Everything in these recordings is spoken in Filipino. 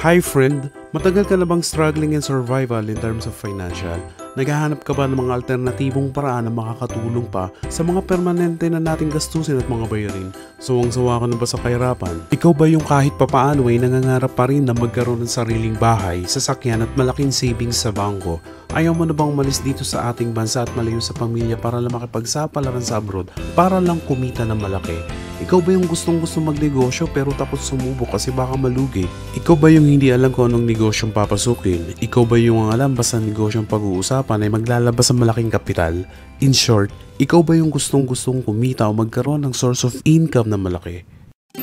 Hi friend, matagal ka na bang struggling in survival in terms of financial? Naghahanap ka ba ng mga alternatibong paraan na makakatulong pa sa mga permanente na nating gastusin at mga bayarin? Sawang-sawa ka na ba sa kahirapan? Ikaw ba yung kahit papaano ay nangangarap pa rin na magkaroon ng sariling bahay, sasakyan at malaking savings sa bangko? Ayaw mo na bang umalis dito sa ating bansa at malayo sa pamilya para lang makipagsapalaran sa abroad para lang kumita ng malaki? Ikaw ba yung gustong-gusto magnegosyo pero takot sumubok kasi baka malugi? Ikaw ba yung hindi alam kung anong negosyong papasukin? Ikaw ba yung ang alam basta negosyong pag-uusapan ay maglalabas ng malaking kapital? In short, ikaw ba yung gustong-gustong kumita o magkaroon ng source of income na malaki?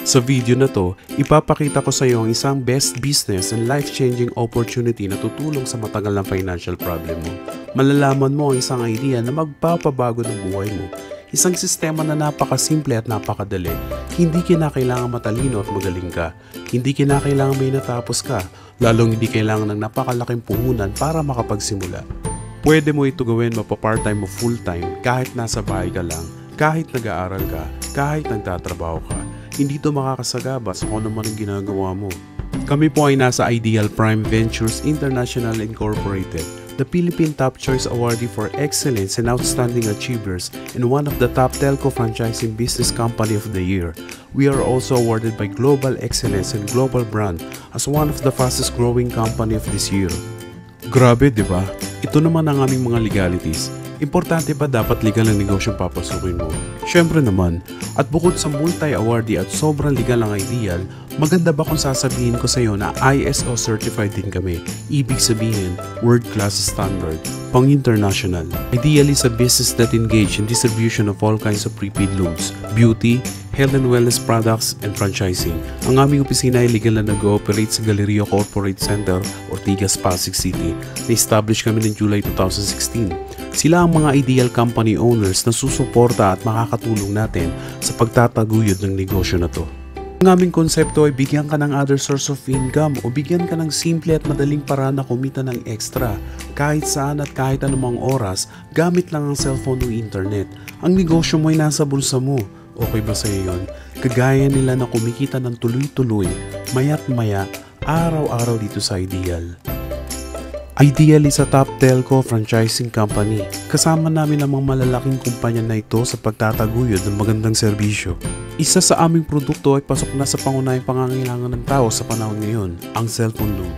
Sa video na to, ipapakita ko sa iyo ang isang best business and life-changing opportunity na tutulong sa matagal na financial problem mo. Malalaman mo ang isang idea na magpapabago ng buhay mo. Isang sistema na napakasimple at napakadali. Hindi kinakailangan matalino at magaling ka. Hindi kinakailangan may natapos ka. Lalong hindi kailangan ng napakalaking puhunan para makapagsimula. Pwede mo ito gawin mapa-part-time o full-time kahit nasa bahay ka lang, kahit nag-aaral ka, kahit nagtatrabaho ka. Hindi ito makakasagabas kung ano man ang ginagawa mo. Kami po ay nasa Ideal Prime Ventures International Incorporated, the Philippine Top Choice Awardee for Excellence and Outstanding Achievers and one of the top telco franchising business company of the year. We are also awarded by Global Excellence and Global Brand as one of the fastest growing company of this year. Grabe, di ba? Ito naman ang aming mga legalities. Importante ba dapat legal ang negosyong papasukin mo? Syempre naman. At bukod sa multi-awardee at sobrang legal ang Ideal, maganda ba kung sasabihin ko sa iyo na ISO certified din kami? Ibig sabihin, world-class standard, pang-international. Ideal is a business that engage in distribution of all kinds of prepaid loans, beauty, health and wellness products, and franchising. Ang aming opisina ay legal na nag-ooperate sa Galleria Corporate Center, Ortigas, Pasig City. Na-establish kami noong July 2016. Sila ang mga ideal company owners na susuporta at makakatulong natin sa pagtataguyod ng negosyo na to. Ang aming konsepto ay bigyan ka ng other source of income o bigyan ka ng simple at madaling paraan na kumita ng extra kahit saan at kahit anumang oras gamit lang ang cellphone o internet. Ang negosyo mo ay nasa bulsa mo. Okay ba sa iyo yun? Kagaya nila na kumikita ng tuloy-tuloy, maya't maya, araw-araw dito sa Ideal. Ideal is a top telco franchising company. Kasama namin ang mga malalaking kumpanya na ito sa pagtataguyod ng magandang serbisyo. Isa sa aming produkto ay pasok na sa pangunahing pangangailangan ng tao sa panahon ngayon, ang cellphone loan.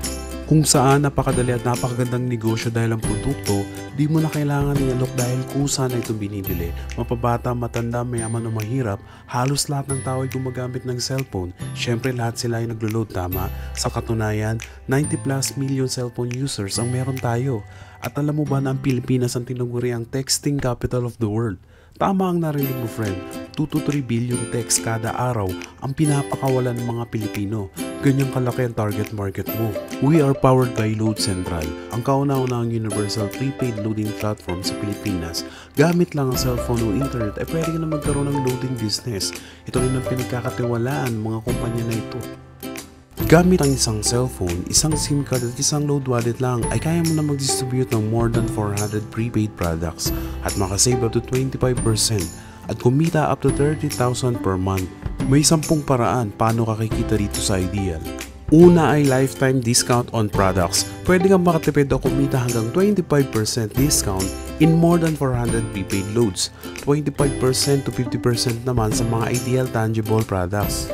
Kung saan napakadali at napakagandang negosyo dahil ang produkto, di mo na kailangan i-alok dahil kusa na ito binibili. Mapabata, matanda, mayaman o mahirap, halos lahat ng tao ay gumagamit ng cellphone. Siyempre lahat sila ay naglo-load tama. Sa katunayan, 90 plus million cellphone users ang meron tayo. At alam mo ba na ang Pilipinas ang tinaguri ang texting capital of the world? Tama ang narinig mo friend, 2 to 3 billion texts kada araw ang pinapakawalan ng mga Pilipino. Ganyang kalaki ang target market mo. We are powered by Load Central, ang kauna-unahang universal prepaid loading platform sa Pilipinas. Gamit lang ang cellphone o internet ay pwede ka na magkaroon ng loading business. Ito rin ang pinagkakatiwalaan ng mga kumpanya na ito. Gamit ang isang cellphone, isang SIM card at isang load wallet lang ay kaya mo na mag-distribute ng more than 400 prepaid products at makasave up to 25% at kumita up to 30,000 per month. May 10 paraan paano ka kikita dito sa Ideal. Una ay lifetime discount on products. Pwede kang makatipid o kumita hanggang 25% discount in more than 400 prepaid loads, 25% to 50% naman sa mga Ideal tangible products.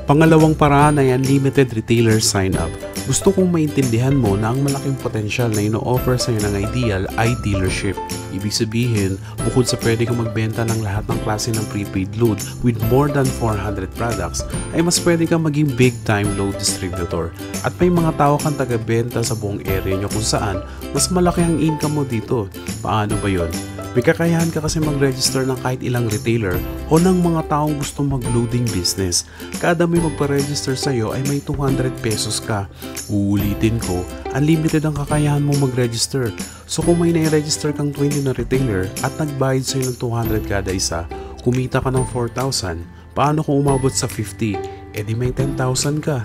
Pangalawang paraan ay unlimited retailer sign-up. Gusto kong maintindihan mo na ang malaking potensyal na ino-offer sa iyo ng Ideal ay dealership. Ibig sabihin, bukod sa pwede kang magbenta ng lahat ng klase ng prepaid load with more than 400 products, ay mas pwede kang maging big-time load distributor. At may mga tao kang taga-benta sa buong area nyo kung saan mas malaki ang income mo dito. Paano ba yon? May kakayahan ka kasi mag-register ng kahit ilang retailer o ng mga taong gusto mag-loading business. Kada may magpa-register sa iyo ay may 200 pesos ka. Uulitin ko, unlimited ang kakayahan mo mag-register. So kung may na-register kang 20 na retailer at nagbayad sa iyo ng 200 kada isa, kumita ka ng 4,000. Paano kung umabot sa 50? E di may 10,000 ka.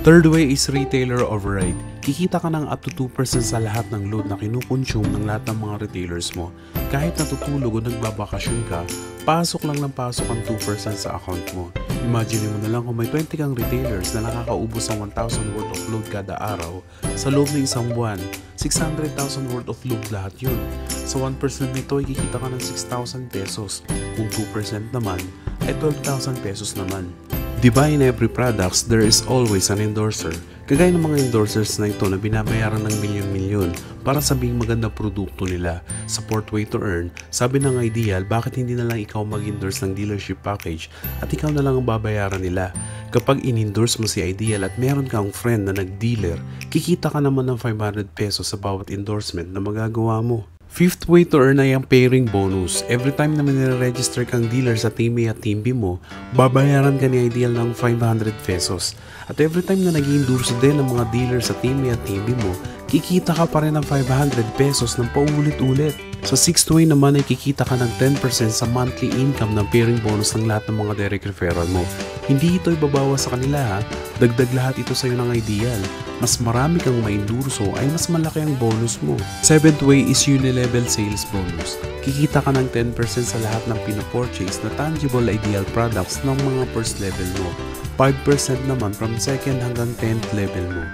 Third way is retailer override. Kikita ka ng up to 2% sa lahat ng load na kinukonsume ng lahat ng mga retailers mo. Kahit natutulog o nagbabakasyon ka, pasok lang ng pasok ang 2% sa account mo. Imagine mo na lang kung may 20 kang retailers na nakakaubos ng 1,000 worth of load kada araw. Sa loob ng isang buwan, 600,000 worth of load lahat yun. Sa 1% nito ay kikita ka ng 6,000 pesos. Kung 2% naman, ay 12,000 pesos naman. Diba in every products, there is always an endorser. Kagaya ng mga endorsers na ito na binabayaran ng milyon-milyon para sabing maganda produkto nila. Support way to earn, sabi ng Ideal, bakit hindi na lang ikaw mag-endorse ng dealership package at ikaw na lang ang babayaran nila? Kapag in-endorse mo si Ideal at meron kang friend na nag-dealer, kikita ka naman ng 500 pesos sa bawat endorsement na magagawa mo. Fifth way to earn ay ang pairing bonus. Every time na nire-register kang dealer sa TeamA at TeamB mo, babayaran ka ni Ideal ng 500 pesos. At every time na nag-endorse din ng mga dealer sa TeamA at TeamB mo, kikita ka pa rin ng 500 pesos ng paulit-ulit. Sa sixth way naman ay kikita ka ng 10% sa monthly income ng pairing bonus ng lahat ng mga direct referral mo. Hindi ito ibabawas sa kanila ha, dagdag lahat ito sa iyo ng Ideal. Mas marami kang maindurso ay mas malaki ang bonus mo. Seventh way is unilevel sales bonus. Kikita ka ng 10% sa lahat ng pinapurchase na tangible Ideal products ng mga first level mo. 5% naman from second hanggang 10th level mo.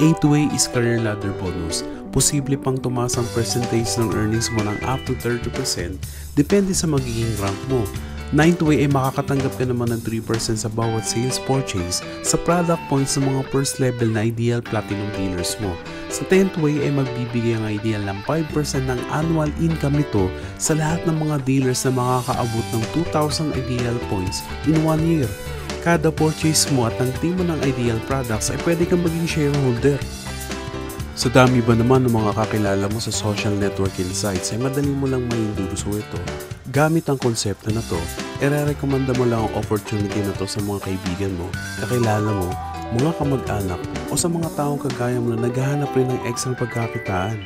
Eighth way is career ladder bonus. Posible pang tumaas ang percentage ng earnings mo ng up to 30% depende sa magiging rank mo. Ninth way ay makakatanggap ka naman ng 3% sa bawat sales purchase sa product points ng mga first level na Ideal Platinum dealers mo. Sa 10th way ay magbibigay ang Ideal ng 5% ng annual income nito sa lahat ng mga dealers na makakaabot ng 2,000 Ideal points in 1 year. Kada purchase mo at ng team mo ng Ideal products ay pwede kang maging shareholder. Sa dami ba naman ng mga kakilala mo sa social networking sites ay madali mo lang maindurso ito. Gamit ang konsepto na to, ire-recommenda mo lang ang opportunity na to sa mga kaibigan mo, kakilala mo, mga kamag-anak o sa mga taong kagaya mo na naghahanap rin ng extra pagkakitaan.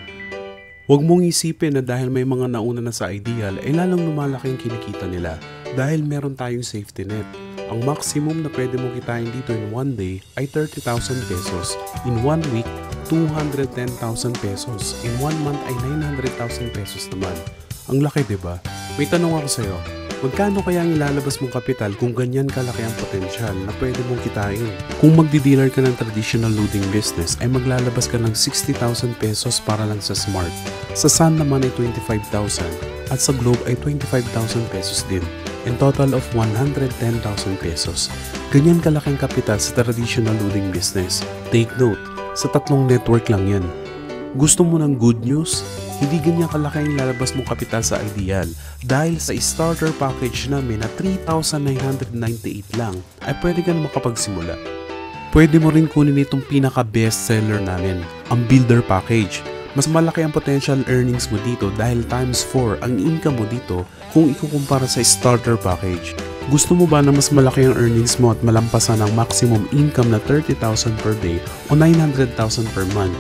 Huwag mong isipin na dahil may mga nauna na sa Ideal ay lalong lumalaki ang kinikita nila dahil meron tayong safety net. Ang maximum na pwede mong kitain dito in 1 day ay 30,000 pesos. In 1 week, 210,000 pesos. In 1 month ay 900,000 pesos naman. Ang laki, diba? May tanong ako sa'yo. Magkano kaya ang ilalabas mong kapital kung ganyan kalaki ang potensyal na pwede mong kitain? Kung magdi-dealer ka ng traditional loading business ay maglalabas ka ng 60,000 pesos para lang sa Smart. Sa Sun naman ay 25,000 at sa Globe ay 25,000 pesos din. In total of 110,000 pesos. Ganyan kalaking kapital sa traditional loading business. Take note, sa 3 network lang yan. Gusto mo ng good news? Hindi ganyan kalaki ang lalabas mong kapital sa Ideal. Dahil sa starter package namin na 3,998 lang, ay pwede ka na makapagsimula. Pwede mo rin kunin itong pinaka-best seller namin, ang Builder Package. Mas malaki ang potential earnings mo dito dahil times 4 ang income mo dito kung ikukumpara sa starter package. Gusto mo ba na mas malaki ang earnings mo at malampasan ang maximum income na 30,000 per day o 900,000 per month?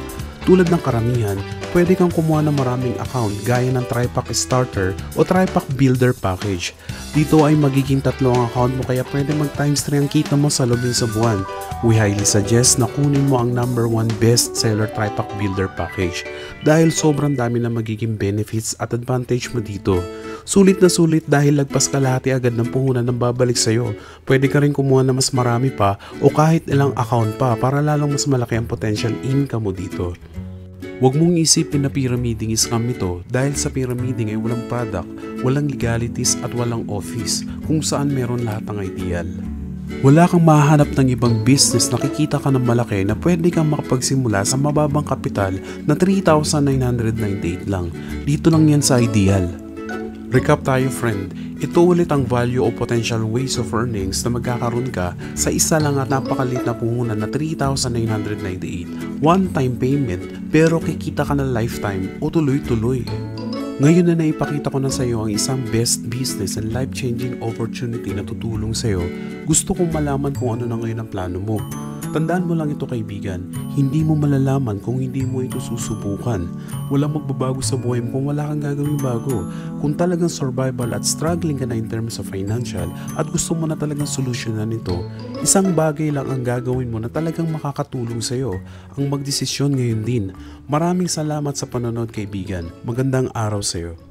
Tulad ng karamihan, pwede kang kumuha ng maraming account gaya ng Tripack Starter o Tripack Builder Package. Dito ay magiging 3 ang account mo kaya pwede mag times 3 ang kita mo sa loob ng isang buwan. We highly suggest na kunin mo ang number 1 best seller Tripack Builder Package dahil sobrang dami na magiging benefits at advantage mo dito. Sulit na sulit dahil lagpas kalahati agad ng puhunan ng babalik sa'yo. Pwede ka rin kumuha na mas marami pa o kahit ilang account pa para lalong mas malaki ang potential income mo dito. Huwag mong isipin na pyramiding scam ito dahil sa pyramiding ay walang product, walang legalities at walang office kung saan meron lahat ng Ideal. Wala kang mahanap ng ibang business na kikita ka ng malaki na pwede kang makapagsimula sa mababang kapital na 3,998 lang. Dito lang yan sa Ideal. Recap tayo friend, ito ulit ang value o potential ways of earnings na magkakaroon ka sa isa lang at napakalit na puhunan na 3,998. One-time payment pero kikita ka na lifetime o tuloy-tuloy. Ngayon na naipakita ko na sa iyo ang isang best business and life-changing opportunity na tutulong sa iyo, gusto kong malaman kung ano na ngayon ang plano mo. Tandaan mo lang ito kaibigan, hindi mo malalaman kung hindi mo ito susubukan. Walang magbabago sa buhay mo kung wala kang gagawin bago. Kung talagang survival at struggling ka na in terms of financial at gusto mo na talagang solusyonan ito, isang bagay lang ang gagawin mo na talagang makakatulong sa iyo, ang magdesisyon ngayon din. Maraming salamat sa panonood kaibigan. Magandang araw sa iyo.